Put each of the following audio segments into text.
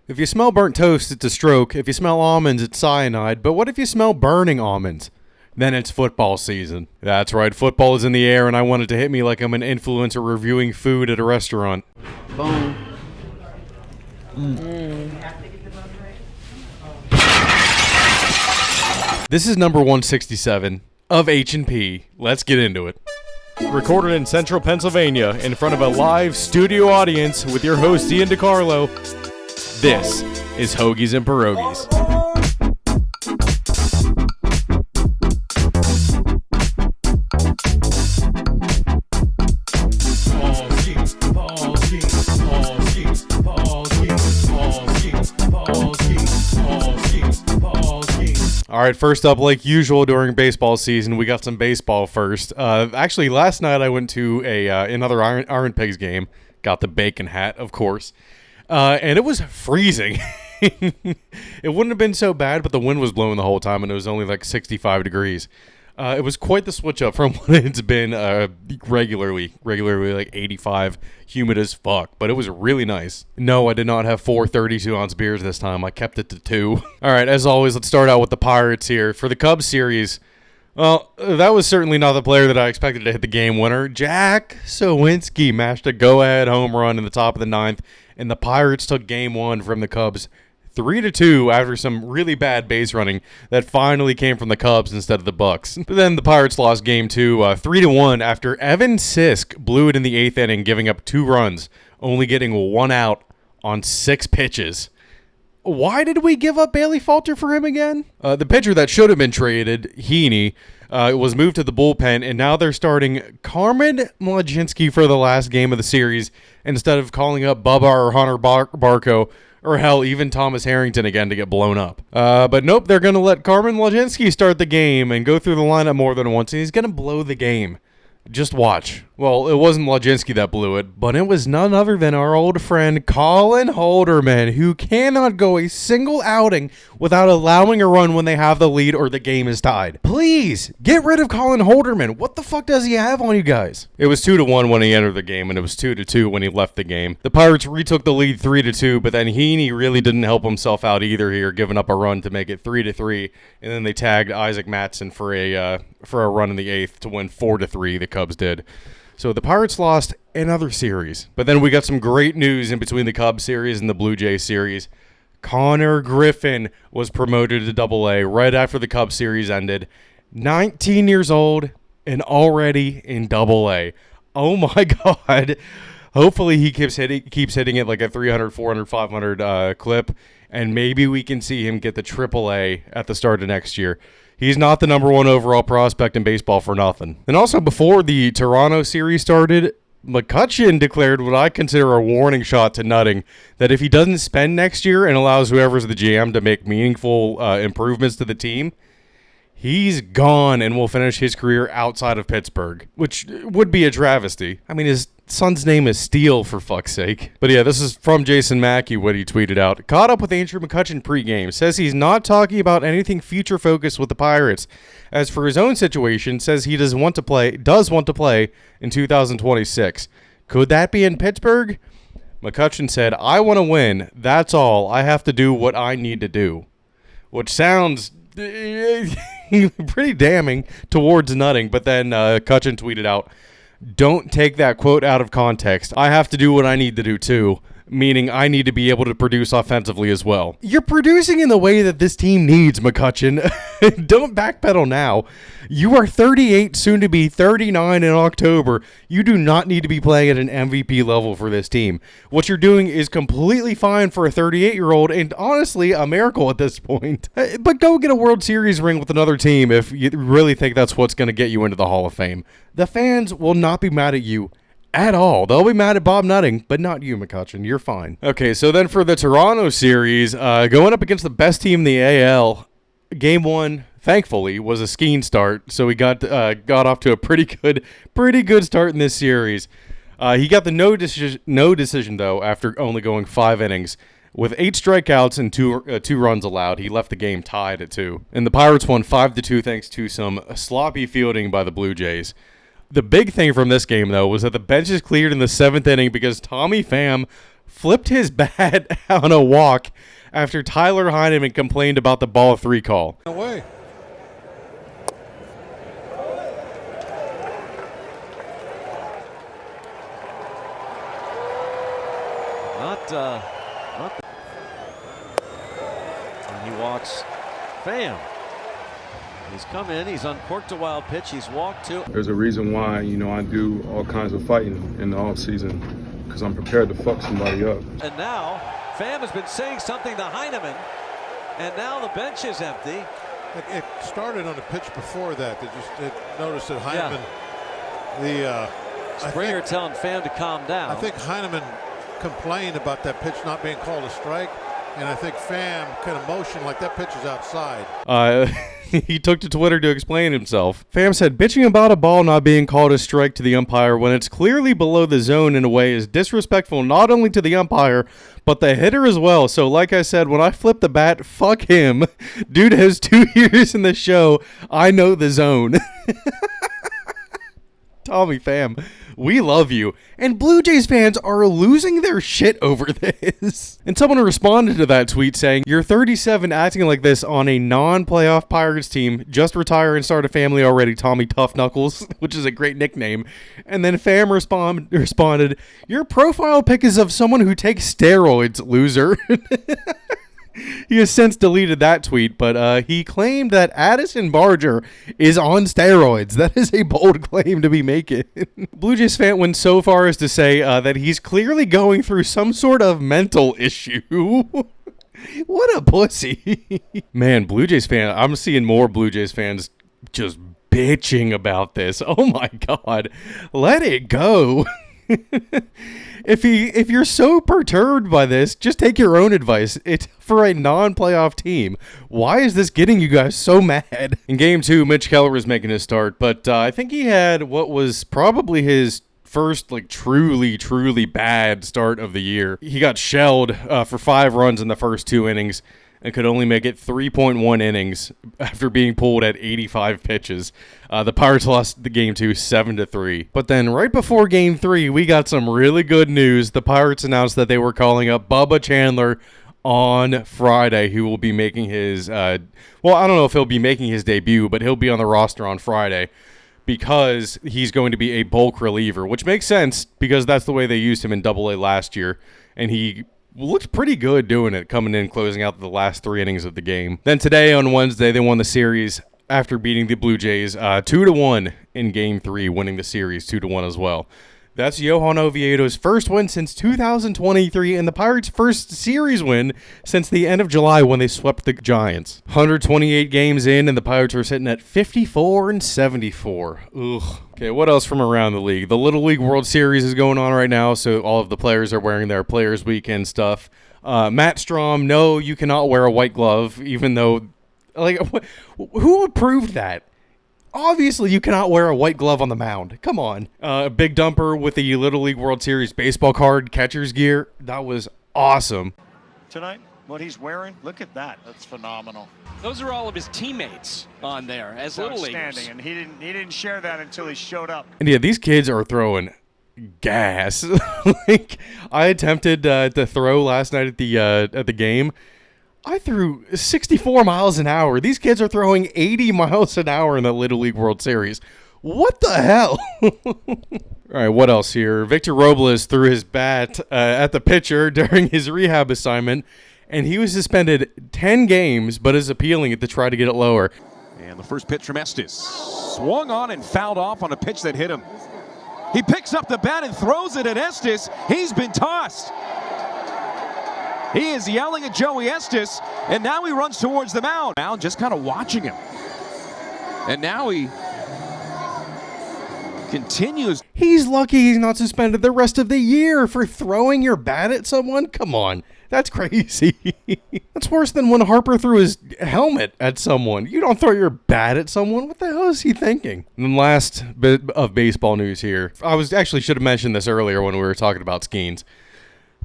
If you smell burnt toast, it's a stroke. If you smell almonds, it's cyanide. But what if you smell burning almonds? Then it's football season. That's right, football is in the air, and I want it to hit me like I'm an influencer reviewing food at a restaurant. Boom. This is number 167 of H&P. Let's get into it. Recorded in central Pennsylvania in front of a live studio audience with your host Ian DiCarlo, this is Hoagies and Pierogis. All right, first up, like usual during baseball season, we got some baseball first. Actually, last night I went to another Iron Pigs game. Got the bacon hat, of course. And it was freezing. It wouldn't have been so bad, but the wind was blowing the whole time, and it was only like 65 degrees. It was quite the switch up from what it's been regularly like 85, humid as fuck, but it was really nice. No, I did not have 4 32-ounce beers this time. I kept it to 2. All right, as always, let's start out with the Pirates here. For the Cubs series, well, that was certainly not the player that I expected to hit the game winner. Jack Sowinski mashed a go-ahead home run in the top of the 9th, and the Pirates took game 1 from the Cubs 3-2 after some really bad base running that finally came from the Cubs instead of the Bucks. But then the Pirates lost game 2 3-1 after Evan Sisk blew it in the 8th inning, giving up 2 runs, only getting 1 out on 6 pitches. Why did we give up Bailey Falter for him again? The pitcher that should have been traded, Heaney, was moved to the bullpen, and now they're starting Carmen Mlodzinski for the last game of the series instead of calling up Bubba or Hunter Barco, or hell, even Thomas Harrington again to get blown up. But nope, they're going to let Carmen Mlodzinski start the game and go through the lineup more than once, and he's going to blow the game. Just watch. Well, it wasn't Mlodzinski that blew it, but it was none other than our old friend Colin Holderman, who cannot go a single outing without allowing a run when they have the lead or the game is tied. Please, get rid of Colin Holderman. What the fuck does he have on you guys? It was 2-1 when he entered the game, and it was 2-2 when he left the game. The Pirates retook the lead 3-2, but then Heaney really didn't help himself out either here, giving up a run to make it 3-3, and then they tagged Isaac Matson for a run in the 8th to win 4-3, the Cubs did. So the Pirates lost another series. But then we got some great news in between the Cubs series and the Blue Jays series. Connor Griffin was promoted to Double-A right after the Cubs series ended. 19 years old and already in Double-A. Oh my God. Hopefully he keeps hitting it like a 300, 400, 500 clip. And maybe we can see him get the Triple-A at the start of next year. He's not the number 1 overall prospect in baseball for nothing. And also, before the Toronto series started, McCutchen declared what I consider a warning shot to Nutting, that if he doesn't spend next year and allows whoever's the GM to make meaningful improvements to the team, he's gone and will finish his career outside of Pittsburgh, which would be a travesty. I mean, his son's name is Steele, for fuck's sake. But yeah, this is from Jason Mackey, what he tweeted out. Caught up with Andrew McCutchen pregame. Says he's not talking about anything future-focused with the Pirates. As for his own situation, says he does want to play in 2026. Could that be in Pittsburgh? McCutchen said, I want to win. That's all. I have to do what I need to do. Which sounds pretty damning towards Nutting, but then Cutchen tweeted out, don't take that quote out of context. I have to do what I need to do too, meaning I need to be able to produce offensively as well. You're producing in the way that this team needs, McCutchen. Don't backpedal now. You are 38, soon to be 39 in October. You do not need to be playing at an MVP level for this team. What you're doing is completely fine for a 38-year-old and honestly a miracle at this point. But go get a World Series ring with another team if you really think that's what's going to get you into the Hall of Fame. The fans will not be mad at you at all. They'll be mad at Bob Nutting, but not you, McCutchen. You're fine. Okay, so then for the Toronto series, going up against the best team in the AL, Game 1, thankfully, was a skiing start, so he got off to a pretty good start in this series. He got the no decision though after only going 5 innings. With 8 strikeouts and 2 runs allowed, he left the game tied at 2. And the Pirates won 5-2 thanks to some sloppy fielding by the Blue Jays. The big thing from this game, though, was that the benches cleared in the 7th inning because Tommy Pham flipped his bat on a walk after Tyler Heineman complained about the ball 3 call. Away. And he walks Pham. He's come in, he's uncorked a wild pitch, he's walked 2. There's a reason why, I do all kinds of fighting in the off season, because I'm prepared to fuck somebody up. And now, Pham has been saying something to Heineman, and now the bench is empty. It started on a pitch before that. They noticed that Heineman, Springer telling Pham to calm down. I think Heineman complained about that pitch not being called a strike, and I think Pham kind of motioned like that pitch is outside. He took to Twitter to explain himself. Pham said, bitching about a ball not being called a strike to the umpire when it's clearly below the zone in a way is disrespectful not only to the umpire, but the hitter as well. So like I said, when I flip the bat, fuck him. Dude has 2 years in the show. I know the zone. Tommy Pham, we love you. And Blue Jays fans are losing their shit over this. And someone responded to that tweet saying, you're 37 acting like this on a non-playoff Pirates team. Just retire and start a family already, Tommy Tough Knuckles, which is a great nickname. And then Pham responded, your profile pic is of someone who takes steroids, loser. He has since deleted that tweet, but he claimed that Addison Barger is on steroids. That is a bold claim to be making. Blue Jays fan went so far as to say that he's clearly going through some sort of mental issue. What a pussy. Man, Blue Jays fan, I'm seeing more Blue Jays fans just bitching about this. Oh my God. Let it go. If you're so perturbed by this, just take your own advice. It's for a non-playoff team. Why is this getting you guys so mad? In Game 2, Mitch Keller was making his start, but I think he had what was probably his first truly bad start of the year. He got shelled for 5 runs in the first 2 innings and could only make it 3.1 innings after being pulled at 85 pitches. The Pirates lost the Game 2 7-3. But then right before Game 3, we got some really good news. The Pirates announced that they were calling up Bubba Chandler on Friday, who will be making his, I don't know if he'll be making his debut, but he'll be on the roster on Friday because he's going to be a bulk reliever, which makes sense because that's the way they used him in AA last year, and he looked pretty good doing it, coming in, closing out the last 3 innings of the game. Then today, on Wednesday, they won the series after beating the Blue Jays 2-1 in Game 3, winning the series 2-1 as well. That's Johan Oviedo's first win since 2023 and the Pirates' first series win since the end of July when they swept the Giants. 128 games in, and the Pirates are sitting at 54-74. Ugh. Okay, what else from around the league? The Little League World Series is going on right now, so all of the players are wearing their Players Weekend stuff. Matt Strom, no, you cannot wear a white glove, even though, who approved that? Obviously, you cannot wear a white glove on the mound. Come on. Big Dumper with the Little League World Series baseball card, catcher's gear. That was awesome. Tonight, what he's wearing, look at that. That's phenomenal. Those are all of his teammates on there as Little Leaguers. And he didn't share that until he showed up. And yeah, these kids are throwing gas. I attempted to throw last night at the game. I threw 64 miles an hour. These kids are throwing 80 miles an hour in the Little League World Series. What the hell? All right, what else here? Victor Robles threw his bat at the pitcher during his rehab assignment, and he was suspended 10 games, but is appealing it to try to get it lower. And the first pitch from Estes. Swung on and fouled off on a pitch that hit him. He picks up the bat and throws it at Estes. He's been tossed. He is yelling at Joey Estes, and now he runs towards the mound. Now just kind of watching him. And now he continues. He's lucky he's not suspended the rest of the year for throwing your bat at someone. Come on. That's crazy. That's worse than when Harper threw his helmet at someone. You don't throw your bat at someone. What the hell is he thinking? And then last bit of baseball news here. I should have mentioned this earlier when we were talking about Skeens.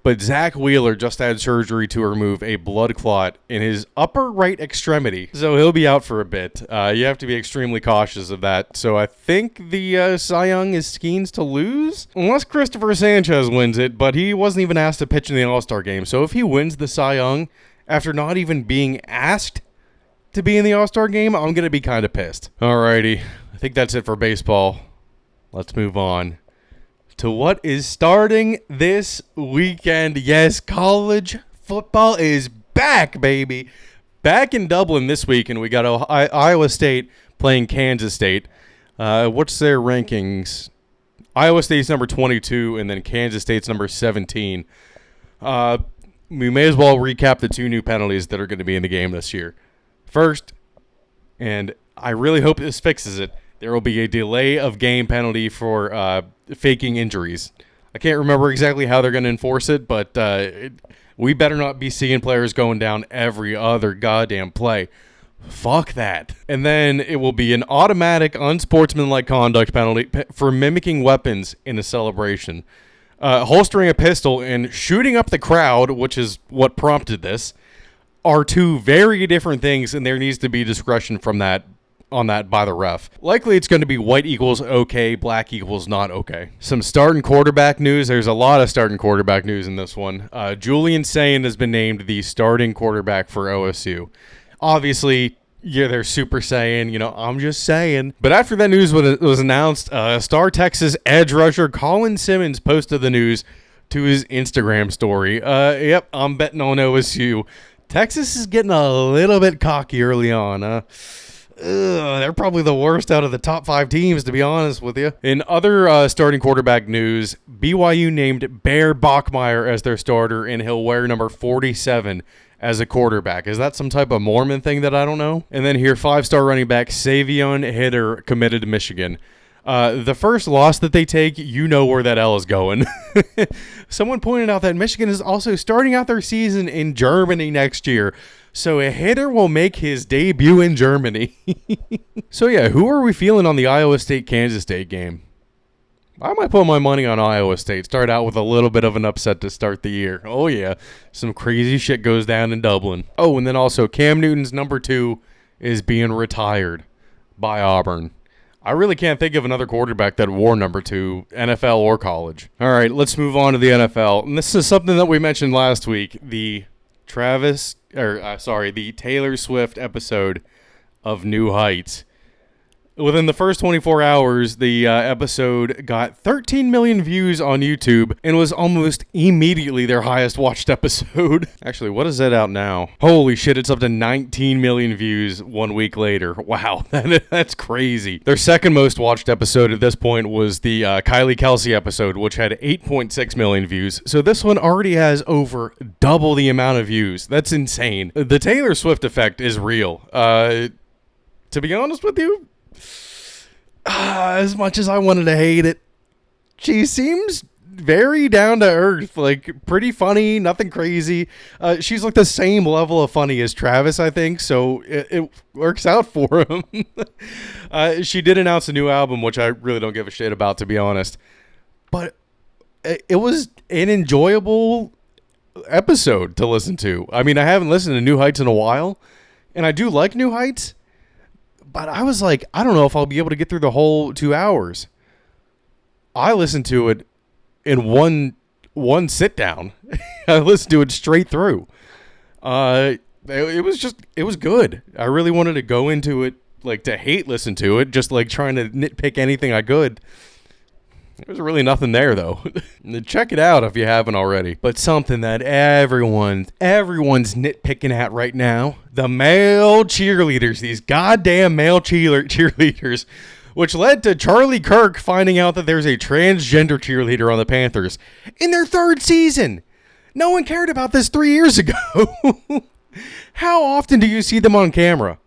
But Zach Wheeler just had surgery to remove a blood clot in his upper right extremity, so he'll be out for a bit. You have to be extremely cautious of that. So I think the Cy Young is Skeens to lose, unless Christopher Sanchez wins it, but he wasn't even asked to pitch in the All-Star game. So if he wins the Cy Young after not even being asked to be in the All-Star game, I'm going to be kind of pissed. Alrighty, I think that's it for baseball. Let's move on to what is starting this weekend. Yes, college football is back, baby. Back in Dublin this week, and we got Iowa State playing Kansas State. What's their rankings? Iowa State's number 22, and then Kansas State's number 17. We may as well recap the two new penalties that are going to be in the game this year. First, and I really hope this fixes it, there will be a delay of game penalty for faking injuries. I can't remember exactly how they're going to enforce it, but we better not be seeing players going down every other goddamn play. Fuck that. And then it will be an automatic unsportsmanlike conduct penalty for mimicking weapons in a celebration. Holstering a pistol and shooting up the crowd, which is what prompted this, are two very different things, and there needs to be discretion from that on that by the ref. Likely it's going to be white equals okay, black equals not okay. Some starting quarterback news. There's a lot of starting quarterback news in this one. Julian Sayin has been named the starting quarterback for OSU. Obviously, yeah, they're super saying, I'm just saying. But after that news was announced, Star Texas edge rusher Colin Simmons posted the news to his Instagram story. Yep, I'm betting on OSU. Texas is getting a little bit cocky early on. They're probably the worst out of the top 5 teams, to be honest with you. In other starting quarterback news, BYU named Bear Bachmeier as their starter, and he'll wear number 47 as a quarterback. Is that some type of Mormon thing that I don't know? And then here, 5-star running back Savion Hitter committed to Michigan. The first loss that they take, you know where that L is going. Someone pointed out that Michigan is also starting out their season in Germany next year. So a hitter will make his debut in Germany. So yeah, who are we feeling on the Iowa State-Kansas State game? I might put my money on Iowa State. Start out with a little bit of an upset to start the year. Oh yeah, some crazy shit goes down in Dublin. Oh, and then also Cam Newton's number 2 is being retired by Auburn. I really can't think of another quarterback that wore number 2, NFL or college. All right, let's move on to the NFL. And this is something that we mentioned last week, the Taylor Swift episode of New Heights. Within the first 24 hours, the episode got 13 million views on YouTube and was almost immediately their highest watched episode. Actually, what is that out now? Holy shit, it's up to 19 million views 1 week later. Wow, that's crazy. Their second most watched episode at this point was the Kylie Kelsey episode, which had 8.6 million views. So this one already has over double the amount of views. That's insane. The Taylor Swift effect is real. To be honest with you, as much as I wanted to hate it, she seems very down to earth, like pretty funny, nothing crazy. She's like the same level of funny as Travis, I think, so it works out for him. She did announce a new album, which I really don't give a shit about, to be honest. But it was an enjoyable episode to listen to. I mean, I haven't listened to New Heights in a while, and I do like New Heights. But I was like, I don't know if I'll be able to get through the whole 2 hours. I listened to it in one sit down. I listened to it straight through. It was good. I really wanted to go into it, like to listen to it, just like trying to nitpick anything I could. There's really nothing there, though. Check it out if you haven't already. But something that everyone's nitpicking at right now, the male cheerleaders, these goddamn male cheerleaders, which led to Charlie Kirk finding out that there's a transgender cheerleader on the Panthers in their 3rd season. No one cared about this 3 years ago. How often do you see them on camera?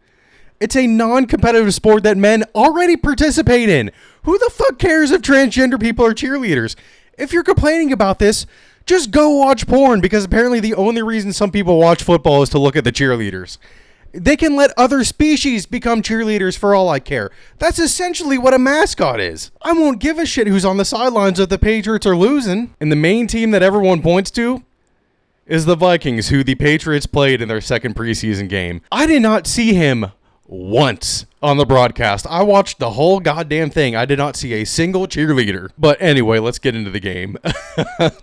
It's a non-competitive sport that men already participate in. Who the fuck cares if transgender people are cheerleaders? If you're complaining about this, just go watch porn, because apparently the only reason some people watch football is to look at the cheerleaders. They can let other species become cheerleaders for all I care. That's essentially what a mascot is. I won't give a shit who's on the sidelines if the Patriots are losing. And the main team that everyone points to is the Vikings, who the Patriots played in their second preseason game. I did not see him once on the broadcast. I watched the whole goddamn thing. I did not see a single cheerleader. But anyway, let's get into the game.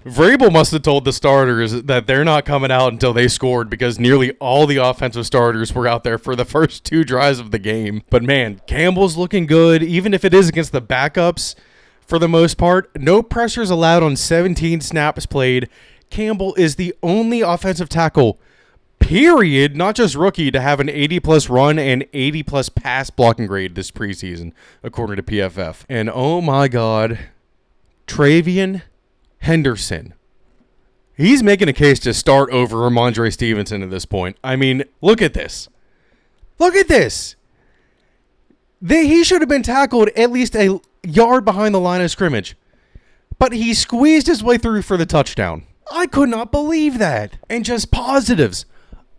Vrabel must have told the starters that they're not coming out until they scored, because nearly all the offensive starters were out there for the first 2 drives of the game. But man, Campbell's looking good, even if it is against the backups for the most part. No pressures allowed on 17 snaps played. Campbell is the only offensive tackle, period, not just rookie, to have an 80-plus run and 80-plus pass blocking grade this preseason, according to PFF. And oh my God, Travian Henderson. He's making a case to start over Ramondre Stevenson at this point. I mean, look at this. Look at this. He should have been tackled at least a yard behind the line of scrimmage, but he squeezed his way through for the touchdown. I could not believe that. And just positives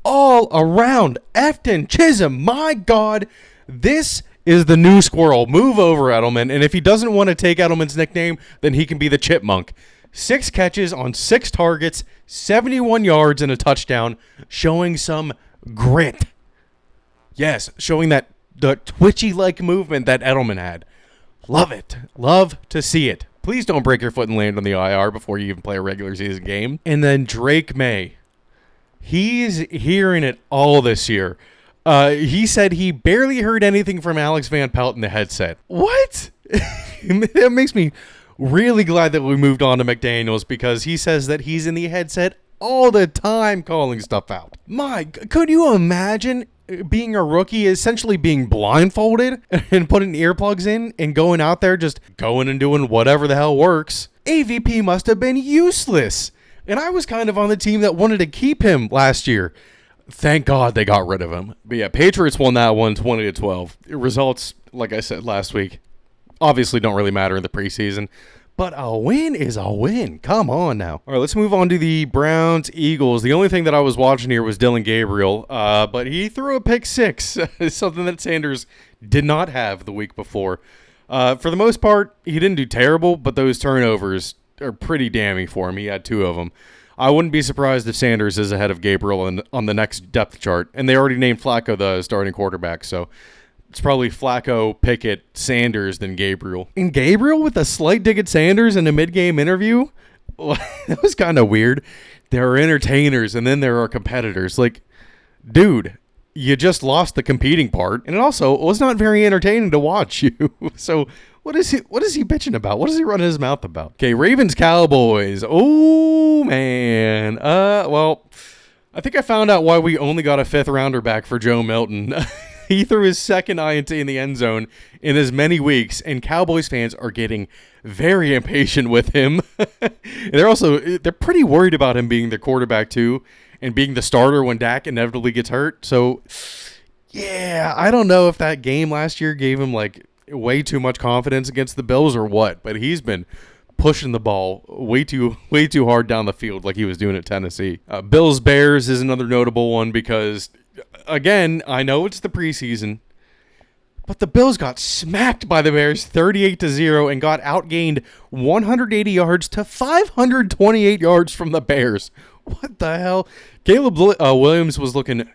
all around. Efton Chisholm, my God, this is the new squirrel. Move over, Edelman. And if he doesn't want to take Edelman's nickname, then he can be the chipmunk. 6 catches on 6 targets, 71 yards and a touchdown, showing some grit. Yes, showing that the twitchy-like movement that Edelman had. Love it. Love to see it. Please don't break your foot and land on the IR before you even play a regular season game. And then Drake May. He's hearing it all this year. He said he barely heard anything from Alex Van Pelt in the headset. What? That makes me really glad that we moved on to McDaniels, because he says that he's in the headset all the time calling stuff out. Could you imagine being a rookie, essentially being blindfolded and putting earplugs in and going out there just going and doing whatever the hell works? AVP must have been useless. And I was kind of on the team that wanted to keep him last year. Thank God they got rid of him. But yeah, Patriots won that one 20-12. Results, like I said last week, obviously don't really matter in the preseason. But a win is a win. Come on now. All right, let's move on to the Browns-Eagles. The only thing that I was watching here was Dylan Gabriel, but he threw a pick 6, something that Sanders did not have the week before. For the most part, he didn't do terrible, but those turnovers are pretty damning for him. He had 2 of them. I wouldn't be surprised if Sanders is ahead of Gabriel on the next depth chart. And they already named Flacco the starting quarterback, so it's probably Flacco, Pickett, Sanders, then Gabriel. And Gabriel with a slight dig at Sanders in a mid-game interview? That was kind of weird. There are entertainers, and then there are competitors. Like, dude, you just lost the competing part, and it also was not very entertaining to watch you. So what is he bitching about? What is he running his mouth about? Okay, Ravens Cowboys. Oh man. Well, I think I found out why we only got a 5th rounder back for Joe Milton. He threw his second INT in the end zone in as many weeks, and Cowboys fans are getting very impatient with him. They're pretty worried about him being the quarterback too, and being the starter when Dak inevitably gets hurt. So yeah, I don't know if that game last year gave him like way too much confidence against the Bills or what, but he's been pushing the ball way too hard down the field like he was doing at Tennessee. Bills-Bears is another notable one because, again, I know it's the preseason, but the Bills got smacked by the Bears 38-0 and got outgained 180 yards to 528 yards from the Bears. What the hell? Caleb Williams was looking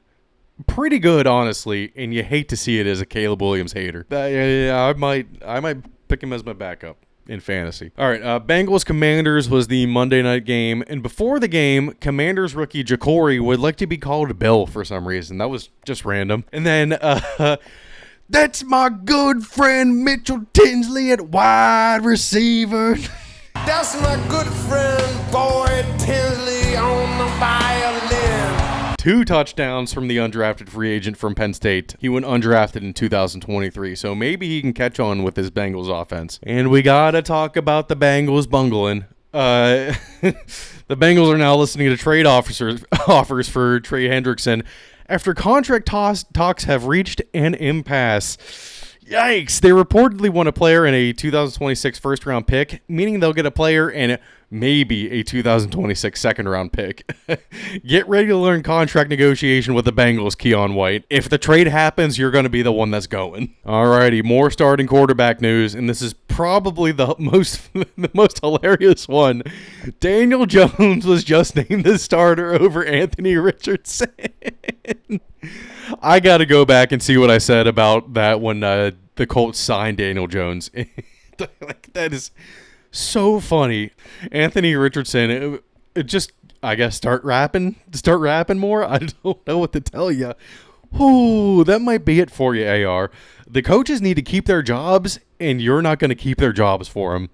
pretty good, honestly, and you hate to see it as a Caleb Williams hater. I might pick him as my backup in fantasy. All right, Bengals Commanders was the Monday night game, and before the game, Commanders rookie Jacory would like to be called Bill for some reason. That was just random. And then that's my good friend Mitchell Tinsley at wide receiver. That's my good friend Boyd Tinsley on the violin. 2 touchdowns from the undrafted free agent from Penn State. He went undrafted in 2023, so maybe he can catch on with his Bengals offense. And we gotta talk about the Bengals bungling. The Bengals are now listening to trade offers for Trey Hendrickson after contract talks have reached an impasse. Yikes. They reportedly want a player and a 2026 first-round pick, meaning they'll get a player and maybe a 2026 second-round pick. Get ready to learn contract negotiation with the Bengals, Keon White. If the trade happens, you're going to be the one that's going. Alrighty, more starting quarterback news, and this is probably the most hilarious one. Daniel Jones was just named the starter over Anthony Richardson. I got to go back and see what I said about that when the Colts signed Daniel Jones. Like, that is so funny. Anthony Richardson, it just, I guess, start rapping more. I don't know what to tell you. Ooh, that might be it for you, AR. The coaches need to keep their jobs, and you're not going to keep their jobs for them.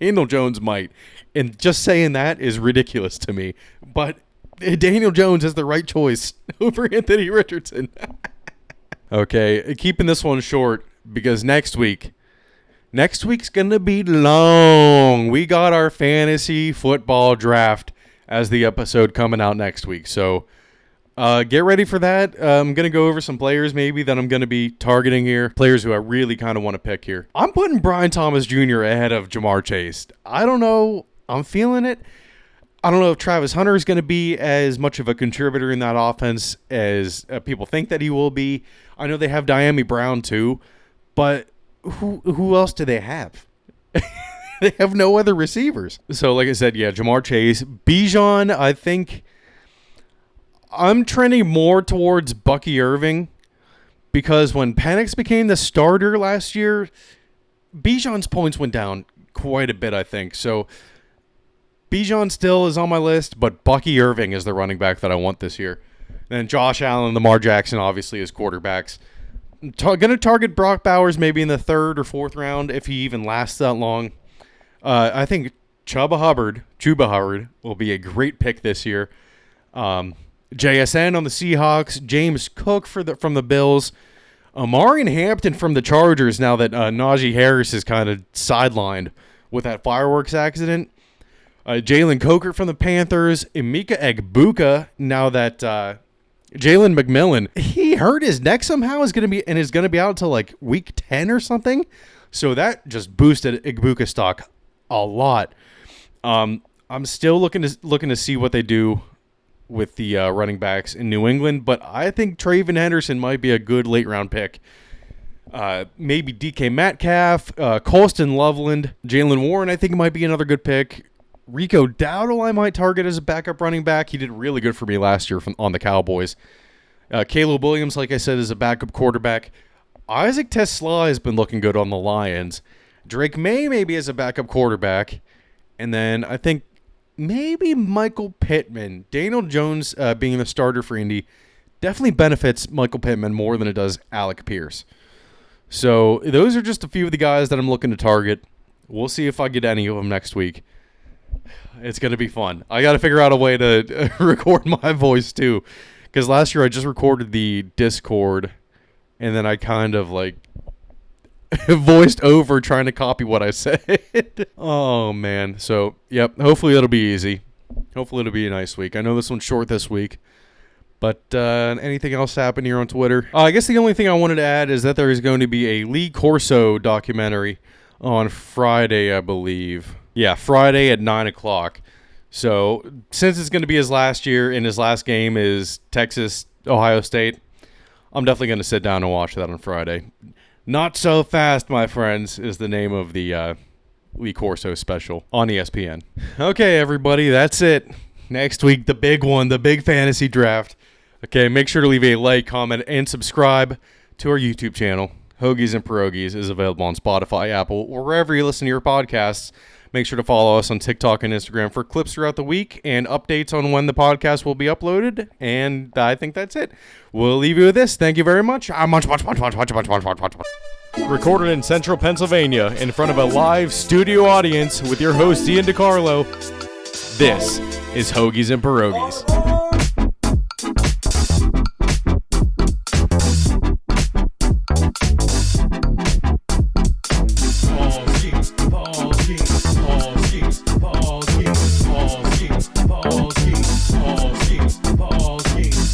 Daniel Jones might. And just saying that is ridiculous to me. But Daniel Jones is the right choice over Anthony Richardson. Okay, keeping this one short because next week's going to be long. We got our fantasy football draft as the episode coming out next week. So get ready for that. I'm going to go over some players maybe that I'm going to be targeting here. Players who I really kind of want to pick here. I'm putting Brian Thomas Jr. ahead of Jamar Chase. I don't know. I'm feeling it. I don't know if Travis Hunter is going to be as much of a contributor in that offense as people think that he will be. I know they have Diami Brown too, but who else do they have? They have no other receivers. So like I said, yeah, Jamar Chase. Bijan, I think I'm trending more towards Bucky Irving because when Penix became the starter last year, Bijan's points went down quite a bit, I think. So Bijan still is on my list, but Bucky Irving is the running back that I want this year. Then Josh Allen, Lamar Jackson, obviously, as quarterbacks. Going to target Brock Bowers maybe in the 3rd or 4th round if he even lasts that long. I think Chuba Hubbard will be a great pick this year. JSN on the Seahawks, James Cook from the Bills, Amari Hampton from the Chargers now that Najee Harris is kind of sidelined with that fireworks accident. Jalen Coker from the Panthers, Emeka Egbuka now that Jalen McMillan, he hurt his neck somehow, is going to be out until like week 10 or something. So that just boosted Egbuka stock a lot. I'm still looking to see what they do with the running backs in New England, but I think Traven Henderson might be a good late round pick. Maybe DK Metcalf, Colston Loveland, Jalen Warren, I think might be another good pick. Rico Dowdle I might target as a backup running back. He did really good for me last year on the Cowboys. Caleb Williams, like I said, is a backup quarterback. Isaac Tesla has been looking good on the Lions. Drake May maybe as a backup quarterback. And then I think maybe Michael Pittman. Daniel Jones being the starter for Indy definitely benefits Michael Pittman more than it does Alec Pierce. So those are just a few of the guys that I'm looking to target. We'll see if I get any of them next week. It's going to be fun. I got to figure out a way to record my voice too. Because last year I just recorded the Discord and then I kind of like voiced over trying to copy what I said. Oh, man. So, yep. Hopefully it'll be easy. Hopefully it'll be a nice week. I know this one's short this week. But anything else happen here on Twitter? I guess the only thing I wanted to add is that there is going to be a Lee Corso documentary on Friday, I believe. Yeah, Friday at 9 o'clock. So, since it's going to be his last year and his last game is Texas, Ohio State, I'm definitely going to sit down and watch that on Friday. Not So Fast, my friends, is the name of the Lee Corso special on ESPN. Okay, everybody, that's it. Next week, the big one, the big fantasy draft. Okay, make sure to leave a like, comment, and subscribe to our YouTube channel. Hoagies and Pierogis is available on Spotify, Apple, or wherever you listen to your podcasts. Make sure to follow us on TikTok and Instagram for clips throughout the week and updates on when the podcast will be uploaded. And I think that's it. We'll leave you with this. Thank you very much. Recorded in Central Pennsylvania in front of a live studio audience with your host, Ian DiCarlo. This is Hoagies and Pierogis.